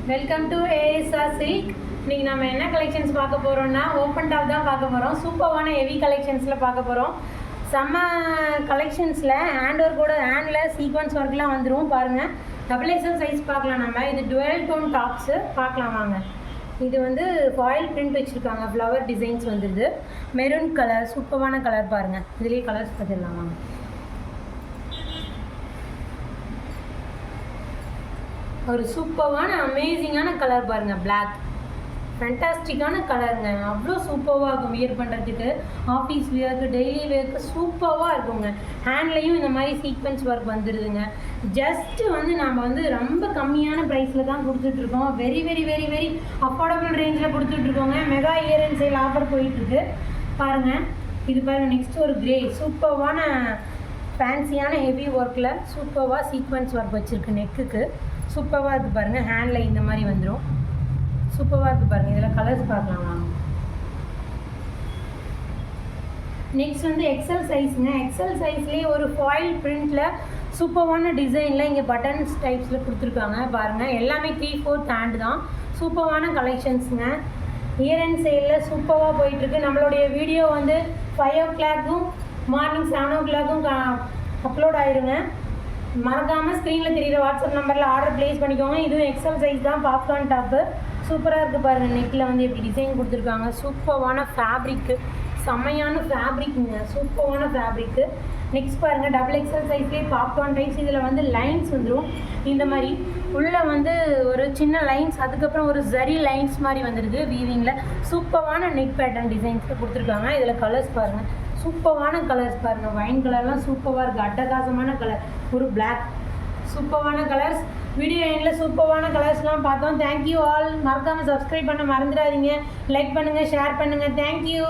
Welcome to ASR silk. இன்றைக்கி நம்ம என்ன கலெக்ஷன்ஸ் பார்க்க போகிறோம்னா ஓப்பன் டாப் தான் பார்க்க போகிறோம். சூப்பரான ஹெவி கலெக்ஷன்ஸில் பார்க்க போகிறோம். செம்ம கலெக்ஷன்ஸில் ஹேண்ட் ஒர்க்கோட ஹேண்டில் சீக்வன்ஸ் ஒர்க்லாம் வந்துடும். பாருங்கள், XXL சைஸ் பார்க்கலாம். நம்ம இது டுவெல் டோன் டாப்ஸு பார்க்கலாம் வாங்க. இது வந்து ஃபாயில் பிரிண்ட் வச்சுருக்காங்க, ஃப்ளவர் டிசைன்ஸ் வந்துடுது. மெரூன் கலர், சூப்பரான கலர் பாருங்கள். இதுலேயே கலர்ஸ் பார்த்துடலாம் வாங்க. ஒரு சூப்பரான அமேசிங்கான கலர் பாருங்கள். பிளாக் ஃபேண்டாஸ்டிக்கான கலருங்க. அவ்வளோ சூப்பராக இருக்கும் வியர் பண்ணுறதுக்கு. ஆஃபீஸ் வியருக்கு, டெய்லி வியருக்கு சூப்பராக இருக்குங்க. ஹேண்ட்லேயும் இந்த மாதிரி சீக்வன்ஸ் ஒர்க் வந்துடுதுங்க. ஜஸ்ட்டு வந்து நம்ம வந்து ரொம்ப கம்மியான ப்ரைஸில் தான் கொடுத்துட்ருக்கோம். Very very very very affordable ரேஞ்சில் கொடுத்துட்ருக்கோங்க. Mega year end sale offer போயிட்டுருக்கு பாருங்கள். இது பாருங்கள், நெக்ஸ்ட் ஒரு கிரே சூப்பரான ஃபேன்சியான ஹெவி ஒர்க்கில் சூப்பராக சீக்வன்ஸ் ஒர்க் வச்சுருக்கு. நெக்குக்கு சூப்பராக இருக்குது பாருங்கள். ஹேண்டில் இந்த மாதிரி வந்துடும். சூப்பராக இருக்குது பாருங்கள். இதில் கலர்ஸ் பார்க்கலாம் வாங்க. நெக்ஸ்ட் வந்து எக்ஸல் சைஸுங்க. எக்ஸல் சைஸ்லேயே ஒரு ஃபாயில் பிரிண்டில் சூப்பரான டிசைனில் இங்கே பட்டன்ஸ் டைப்ஸில் கொடுத்துருக்காங்க பாருங்கள். எல்லாமே 3/4 ஹேண்ட் தான். சூப்பரான கலெக்ஷன்ஸுங்க. இயர் அண்ட் சேலில் சூப்பராக போயிட்டுருக்கு. நம்மளுடைய வீடியோ வந்து 5 o'clock மார்னிங் 7 o'clock அப்லோட் ஆயிருங்க. மறக்காமல் ஸ்க்ரீனில் தெரிகிற வாட்ஸ்அப் நம்பரில் ஆர்டர் ப்ளேஸ் பண்ணிக்கோங்க. இதுவும் எக்ஸல் சைஸ் தான். பாப்கார்ன் டாப்பு சூப்பராக இருக்குது பாருங்கள். நெக்கில் வந்து எப்படி டிசைன் கொடுத்துருக்காங்க. சூப்பரான ஃபேப்ரிக்கு, செம்மையான ஃபேப்ரிக்குங்க. சூப்பரான ஃபேப்ரிக்கு. நெக்ஸ்ட் பாருங்கள், XXL சைஸ்லேயே பாப்கார்ன் டைப்ஸ். இதில் வந்து லைன்ஸ் வந்துடும். இந்த மாதிரி உள்ளே வந்து ஒரு சின்ன லைன்ஸ், அதுக்கப்புறம் ஒரு ஜரி லைன்ஸ் மாதிரி வந்துடுது வீவிங்கில். சூப்பரான நெக் பேட்டர்ன் டிசைன்ஸில் கொடுத்துருக்காங்க. இதில் கலர்ஸ் பாருங்கள். சூப்பரான கலர்ஸ் பாருங்கள். வைன் கலர்லாம் சூப்பராக இருக்குது. அட்டகாசமான கலர். ஒரு பிளாக் சூப்பரான கலர்ஸ். வீடியோ எண்டில் சூப்பரான கலர்ஸ்லாம் பார்த்தோம். Thank you all. மறக்காமல் சப்ஸ்கிரைப் பண்ண மறந்துடாதீங்க. லைக் பண்ணுங்கள், ஷேர் பண்ணுங்கள். தேங்க்யூ.